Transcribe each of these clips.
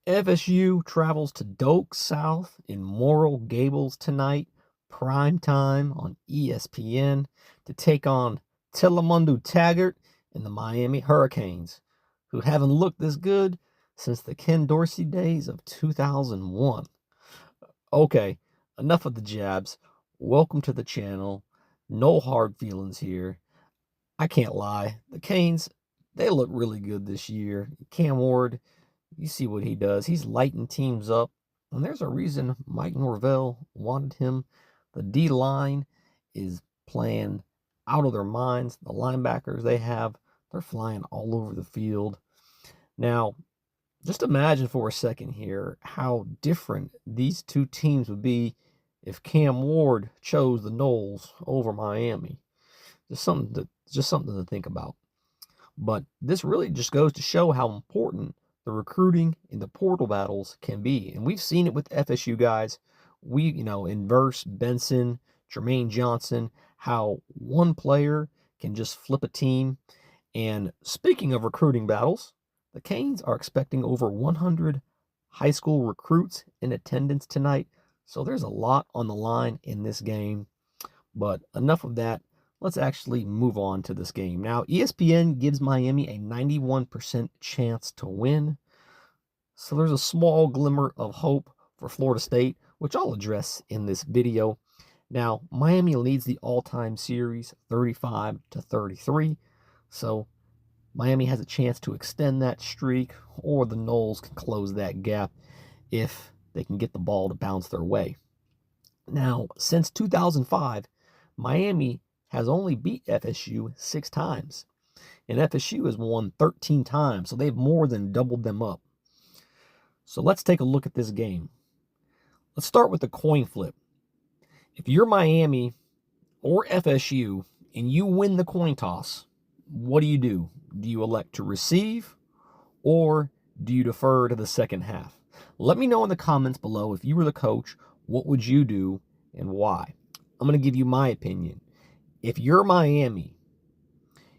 FSU travels to Doak South in Moral Gables tonight, prime time on ESPN, to take on Telemundo Taggart and the Miami Hurricanes, who haven't looked this good since the Ken Dorsey days of 2001. Okay, enough of the jabs. Welcome to the channel. No hard feelings here. I can't lie. The Canes, they look really good this year. Cam Ward, you see what he does. He's lighting teams up. And there's a reason Mike Norvell wanted him. The D-line is playing out of their minds. The linebackers they have, they're flying all over the field. Now, just imagine for a second here how different these two teams would be if Cam Ward chose the Noles over Miami. Just something to think about. But this really just goes to show how important the recruiting in the portal battles can be. And we've seen it with FSU guys. In Verse, Benson, Jermaine Johnson, how one player can just flip a team. And speaking of recruiting battles, the Canes are expecting over 100 high school recruits in attendance tonight. So there's a lot on the line in this game. But enough of that. Let's actually move on to this game. Now, ESPN gives Miami a 91% chance to win. So there's a small glimmer of hope for Florida State, which I'll address in this video. Now, Miami leads the all-time series 35-33. So Miami has a chance to extend that streak, or the Noles can close that gap if they can get the ball to bounce their way. Now, since 2005, Miami has only beat FSU 6 times. And FSU has won 13 times, so they've more than doubled them up. So let's take a look at this game. Let's start with the coin flip. If you're Miami or FSU and you win the coin toss, what do? Do you elect to receive, or do you defer to the second half? Let me know in the comments below, if you were the coach, what would you do and why? I'm going to give you my opinion. If you're Miami,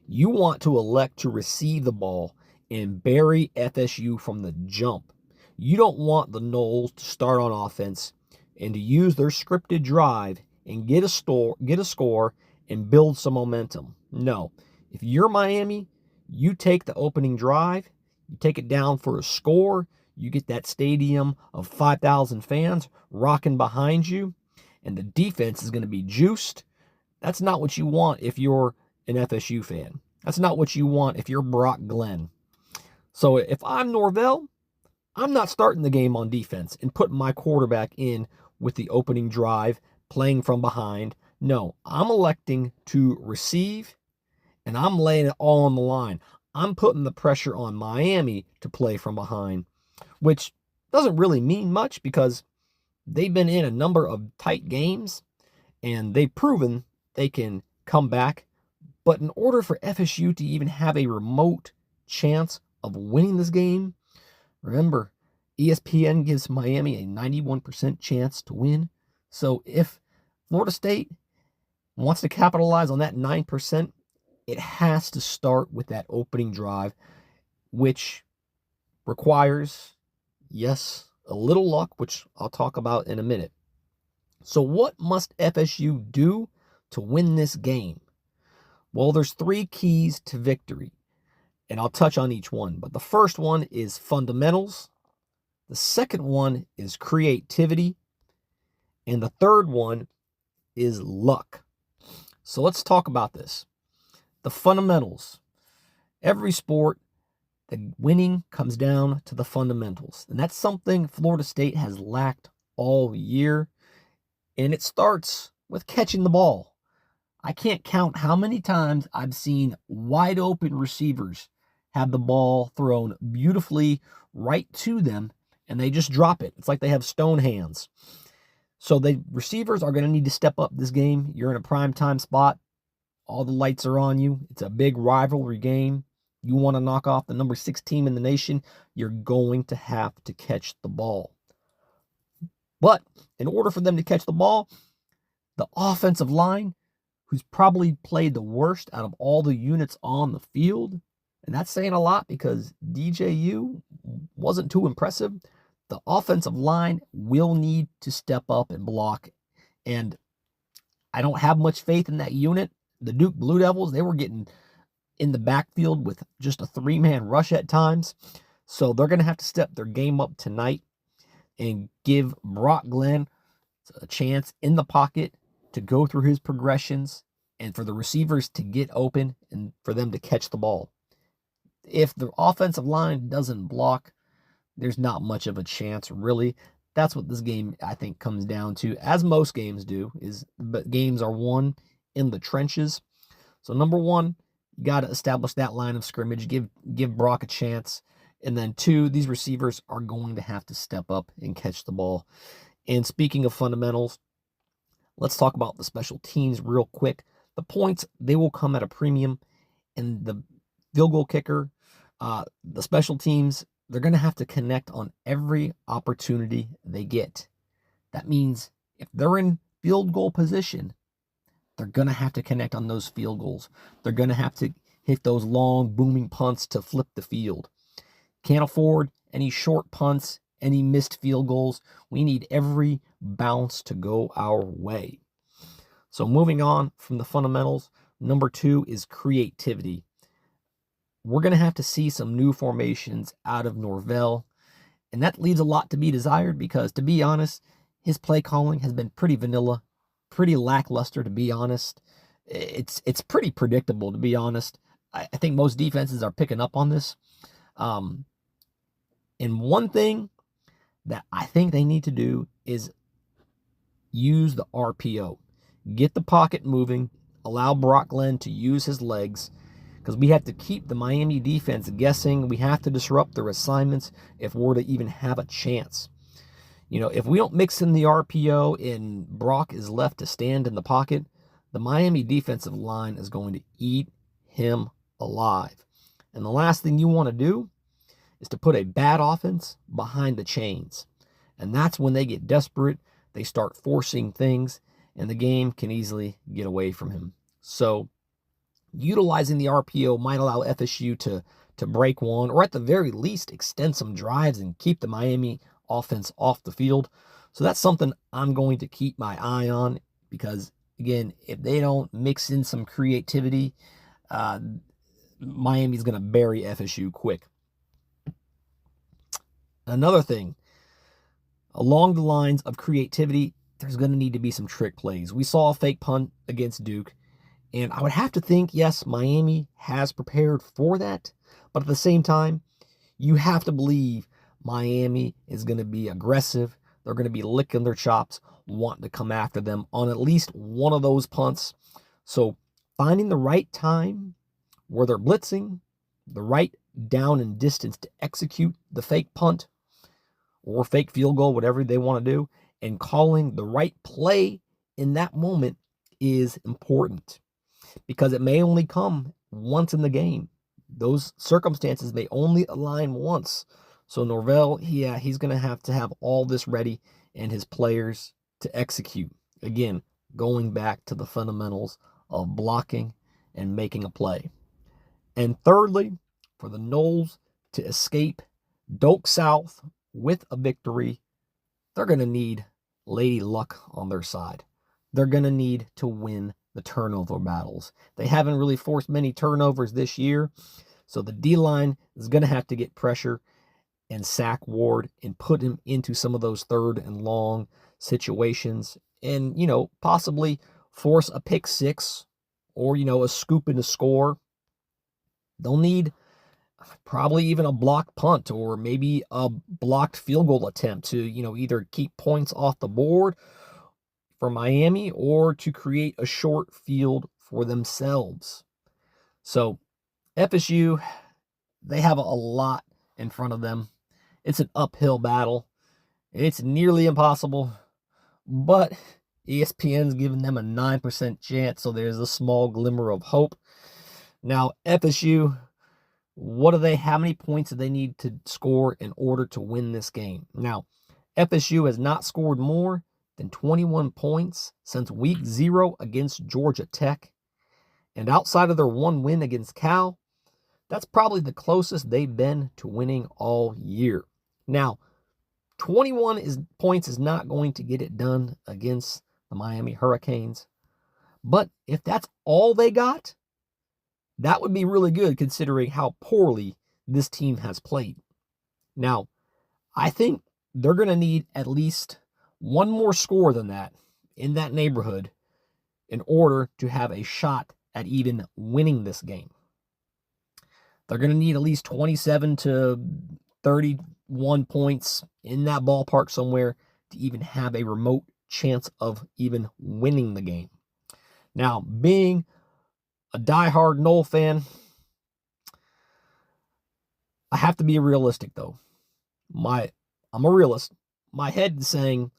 you want to elect to receive the ball and bury FSU from the jump. You don't want the Noles to start on offense and to use their scripted drive and get a score and build some momentum. No. If you're Miami, you take the opening drive, you take it down for a score, you get that stadium of 5,000 fans rocking behind you, and the defense is going to be juiced. That's not what you want if you're an FSU fan. That's not what you want if you're Brock Glenn. So if I'm Norvell, I'm not starting the game on defense and putting my quarterback in with the opening drive, playing from behind. No, I'm electing to receive, and I'm laying it all on the line. I'm putting the pressure on Miami to play from behind, which doesn't really mean much because they've been in a number of tight games, and they've proven they can come back. But in order for FSU to even have a remote chance of winning this game, remember, ESPN gives Miami a 91% chance to win. So if Florida State wants to capitalize on that 9%, it has to start with that opening drive, which requires, yes, a little luck, which I'll talk about in a minute. So what must FSU do to win this game? Well, there's 3 keys to victory, and I'll touch on each one. But the first one is fundamentals. The second one is creativity. And the third one is luck. So let's talk about this. The fundamentals. Every sport, the winning comes down to the fundamentals. And that's something Florida State has lacked all year. And it starts with catching the ball. I can't count how many times I've seen wide open receivers have the ball thrown beautifully right to them, and they just drop it. It's like they have stone hands. So the receivers are going to need to step up this game. You're in a prime time spot. All the lights are on you. It's a big rivalry game. You want to knock off the number 6 team in the nation, you're going to have to catch the ball. But in order for them to catch the ball, the offensive line, who's probably played the worst out of all the units on the field, and that's saying a lot because DJU wasn't too impressive. the offensive line will need to step up and block. And I don't have much faith in that unit. The Duke Blue Devils, they were getting in the backfield with just a 3-man rush at times. So they're going to have to step their game up tonight and give Brock Glenn a chance in the pocket to go through his progressions and for the receivers to get open and for them to catch the ball. If the offensive line doesn't block, there's not much of a chance, really. That's what this game, I think, comes down to, as most games do, but games are won in the trenches. So number one, you got to establish that line of scrimmage, give Brock a chance. And then two, these receivers are going to have to step up and catch the ball. And speaking of fundamentals, let's talk about the special teams real quick. The points, they will come at a premium. And the field goal kicker, the special teams, they're going to have to connect on every opportunity they get. That means if they're in field goal position, they're going to have to connect on those field goals. They're going to have to hit those long, booming punts to flip the field. Can't afford any short punts, any missed field goals. We need every bounce to go our way. So moving on from the fundamentals, number two is creativity. We're going to have to see some new formations out of Norvell, and that leaves a lot to be desired because, to be honest, his play calling has been pretty vanilla, pretty lackluster, to be honest. It's pretty predictable, to be honest. I think most defenses are picking up on this. And one thing that I think they need to do is use the RPO. Get the pocket moving, allow Brock Glenn to use his legs, because we have to keep the Miami defense guessing. We have to disrupt their assignments if we're to even have a chance. If we don't mix in the RPO and Brock is left to stand in the pocket, the Miami defensive line is going to eat him alive. And the last thing you want to do is to put a bad offense behind the chains. And that's when they get desperate, they start forcing things, and the game can easily get away from him. So utilizing the RPO might allow FSU to break one, or at the very least extend some drives and keep the Miami offense off the field. So that's something I'm going to keep my eye on because, again, if they don't mix in some creativity, Miami's going to bury FSU quick. Another thing, along the lines of creativity, there's going to need to be some trick plays. We saw a fake punt against Duke, and I would have to think, yes, Miami has prepared for that, but at the same time, you have to believe Miami is going to be aggressive. They're going to be licking their chops, wanting to come after them on at least one of those punts. So finding the right time where they're blitzing, the right down and distance to execute the fake punt or fake field goal, whatever they want to do, and calling the right play in that moment is important because it may only come once in the game. Those circumstances may only align once. So Norvell, he's going to have all this ready and his players to execute. Again, going back to the fundamentals of blocking and making a play. And thirdly, for the Noles to escape Doak South with a victory, they're going to need Lady Luck on their side. They're going to need to win the turnover battles. They haven't really forced many turnovers this year, so the D-line is going to have to get pressure and sack Ward and put him into some of those third and long situations and, possibly force a pick six or, a scoop and a score. They'll need probably even a blocked punt or maybe a blocked field goal attempt to, either keep points off the board for Miami or to create a short field for themselves. So FSU, they have a lot in front of them. It's an uphill battle. It's nearly impossible, but ESPN's giving them a 9% chance, so there's a small glimmer of hope. Now, FSU, how many points do they need to score in order to win this game? Now, FSU has not scored more than 21 points since week 0 against Georgia Tech. And outside of their one win against Cal, that's probably the closest they've been to winning all year. Now, 21 points is not going to get it done against the Miami Hurricanes. But if that's all they got, that would be really good considering how poorly this team has played. Now, I think they're going to need at least one more score than that in that neighborhood in order to have a shot at even winning this game. They're going to need at least 27 to 31 points in that ballpark somewhere to even have a remote chance of even winning the game. Now, being a diehard Nole fan, I have to be realistic, though. I'm a realist. My head is saying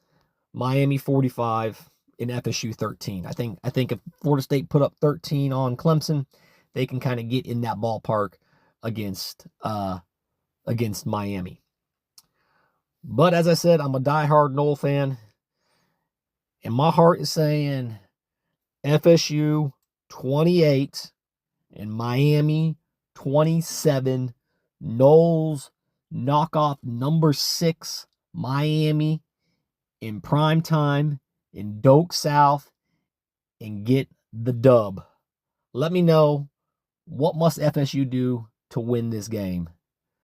Miami 45 and FSU 13. I think if Florida State put up 13 on Clemson, they can kind of get in that ballpark against Miami. But as I said, I'm a diehard Nole fan, and my heart is saying FSU 28 and Miami 27. Noles knock off number 6 Miami in prime time in Doak South and get the dub. Let me know, what must FSU do to win this game?